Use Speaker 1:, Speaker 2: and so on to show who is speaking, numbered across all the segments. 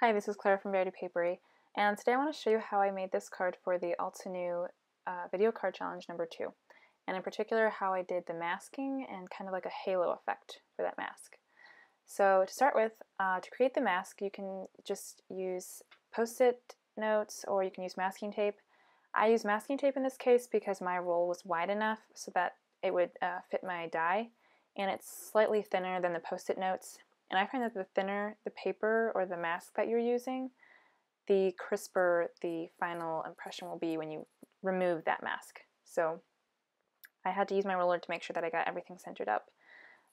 Speaker 1: Hi, this is Claire from Verity Papery, and today I want to show you how I made this card for the Altenew video card challenge number 2, and in particular how I did the masking and kind of like a halo effect for that mask. So to start with, to create the mask, you can just use post-it notes or you can use masking tape. I use masking tape in this case because my roll was wide enough so that it would fit my die, and it's slightly thinner than the post-it notes. And I find that the thinner the paper or the mask that you're using, the crisper the final impression will be when you remove that mask. So I had to use my roller to make sure that I got everything centered up.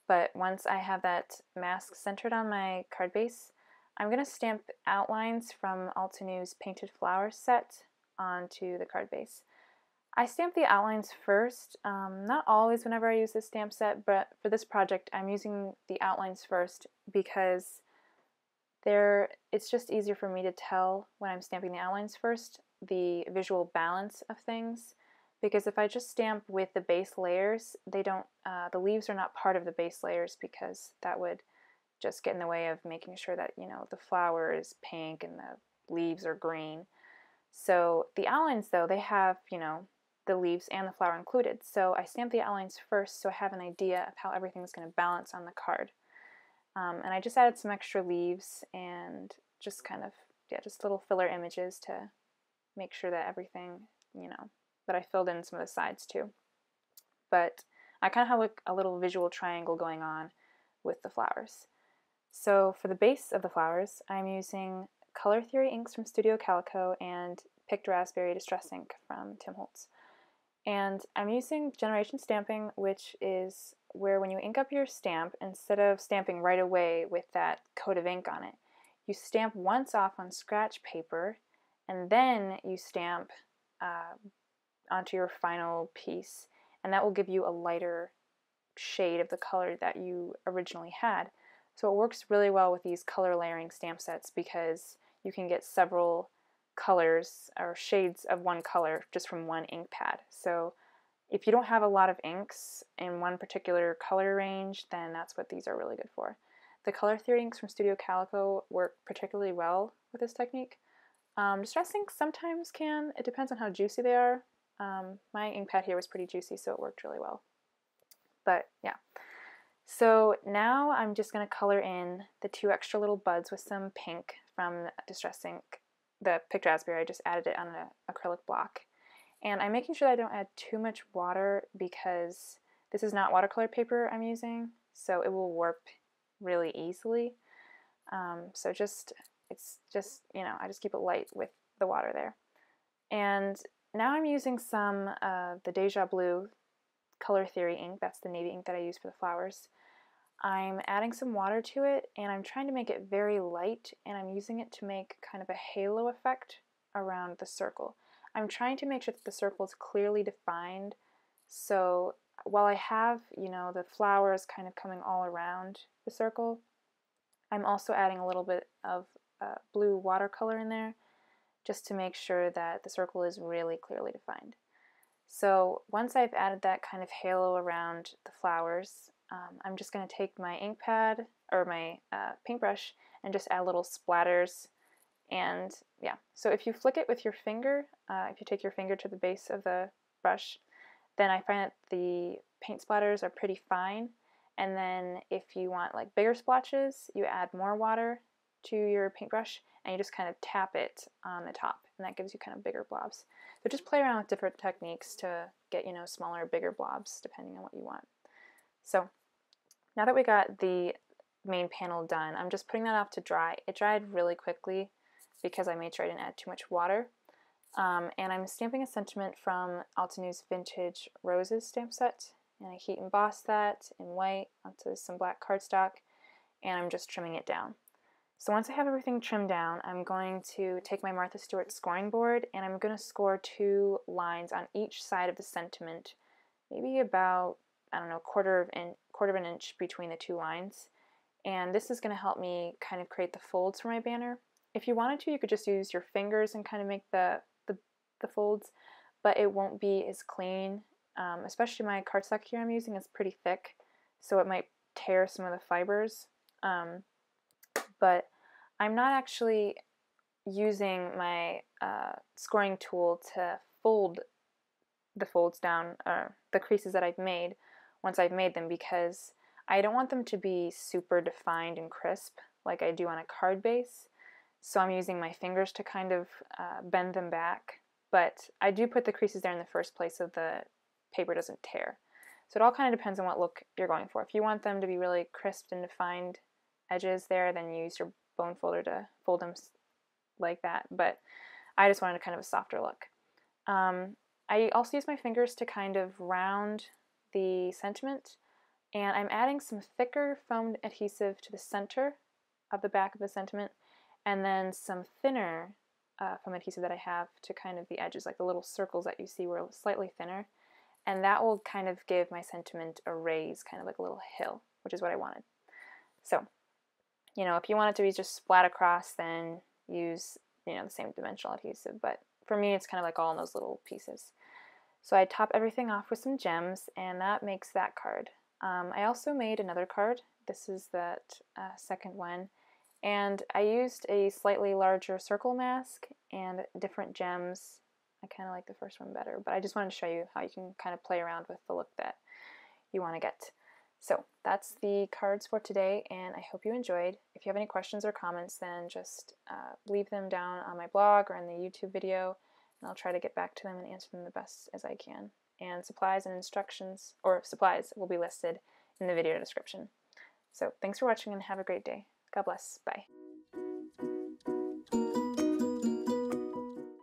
Speaker 1: But once I have that mask centered on my card base, I'm going to stamp outlines from Altenew's Painted Flowers set onto the card base. I stamp the outlines first, not always whenever I use this stamp set, but for this project I'm using the outlines first because it's just easier for me to tell when I'm stamping the outlines first the visual balance of things, because if I just stamp with the base layers, the leaves are not part of the base layers because that would just get in the way of making sure that, the flower is pink and the leaves are green. So the outlines though, they have, the leaves and the flower included. So I stamp the outlines first so I have an idea of how everything's going to balance on the card. And I just added some extra leaves and just kind of, just little filler images to make sure that everything, that I filled in some of the sides too. But I kind of have like a little visual triangle going on with the flowers. So for the base of the flowers, I'm using Color Theory inks from Studio Calico and Picked Raspberry Distress ink from Tim Holtz. And I'm using generation stamping, which is where when you ink up your stamp, instead of stamping right away with that coat of ink on it, you stamp once off on scratch paper, and then you stamp onto your final piece, and that will give you a lighter shade of the color that you originally had. So it works really well with these color layering stamp sets because you can get several colors or shades of one color just from one ink pad. So if you don't have a lot of inks in one particular color range, then that's what these are really good for. The Color Theory inks from Studio Calico work particularly well with this technique. Distress inks sometimes can. It depends on how juicy they are. My ink pad here was pretty juicy, so it worked really well. But yeah. So now I'm just going to color in the 2 extra little buds with some pink from Distress ink. The Picked Raspberry, I just added it on an acrylic block. And I'm making sure that I don't add too much water because this is not watercolor paper I'm using, so it will warp really easily. So it's just, I just keep it light with the water there. And now I'm using some of the Deja Blue Color Theory ink. That's the navy ink that I use for the flowers. I'm adding some water to it, and I'm trying to make it very light, and I'm using it to make kind of a halo effect around the circle. I'm trying to make sure that the circle is clearly defined, so while I have, the flowers kind of coming all around the circle, I'm also adding a little bit of blue watercolor in there just to make sure that the circle is really clearly defined. So once I've added that kind of halo around the flowers, I'm just going to take my ink pad or my paintbrush and just add little splatters. And yeah, so if you flick it with your finger, if you take your finger to the base of the brush, then I find that the paint splatters are pretty fine. And then if you want like bigger splotches, you add more water to your paintbrush and you just kind of tap it on the top, and that gives you kind of bigger blobs. So just play around with different techniques to get, smaller, bigger blobs depending on what you want. So now that we got the main panel done, I'm just putting that off to dry. It dried really quickly because I made sure I didn't add too much water. And I'm stamping a sentiment from Altenew's Vintage Roses stamp set, and I heat emboss that in white onto some black cardstock, and I'm just trimming it down. So once I have everything trimmed down, I'm going to take my Martha Stewart scoring board, and I'm going to score 2 lines on each side of the sentiment, maybe about, I don't know, quarter of an inch between the 2 lines. And this is going to help me kind of create the folds for my banner. If you wanted to, you could just use your fingers and kind of make the folds, but it won't be as clean. Especially my cardstock here I'm using is pretty thick, so it might tear some of the fibers. But I'm not actually using my scoring tool to fold the folds down, or the creases that I've made once I've made them, because I don't want them to be super defined and crisp like I do on a card base. So I'm using my fingers to kind of bend them back, but I do put the creases there in the first place so the paper doesn't tear. So it all kind of depends on what look you're going for. If you want them to be really crisp and defined edges there, then you use your bone folder to fold them like that, but I just wanted kind of a softer look. I also use my fingers to kind of round the sentiment, and I'm adding some thicker foamed adhesive to the center of the back of the sentiment, and then some thinner foam adhesive that I have to kind of the edges, like the little circles that you see were slightly thinner, and that will kind of give my sentiment a raise, kind of like a little hill, which is what I wanted. So, you know, if you want it to be just splat across, then use, you know, the same dimensional adhesive, but for me it's kind of like all in those little pieces. So I top everything off with some gems, and that makes that card. I also made another card. This is that second one, and I used a slightly larger circle mask and different gems. I kind of like the first one better, but I just wanted to show you how you can kind of play around with the look that you want to get. So that's the cards for today, and I hope you enjoyed. If you have any questions or comments, then just leave them down on my blog or in the YouTube video, and I'll try to get back to them and answer them the best as I can. And supplies and instructions, or supplies, will be listed in the video description. So thanks for watching and have a great day. God bless. Bye.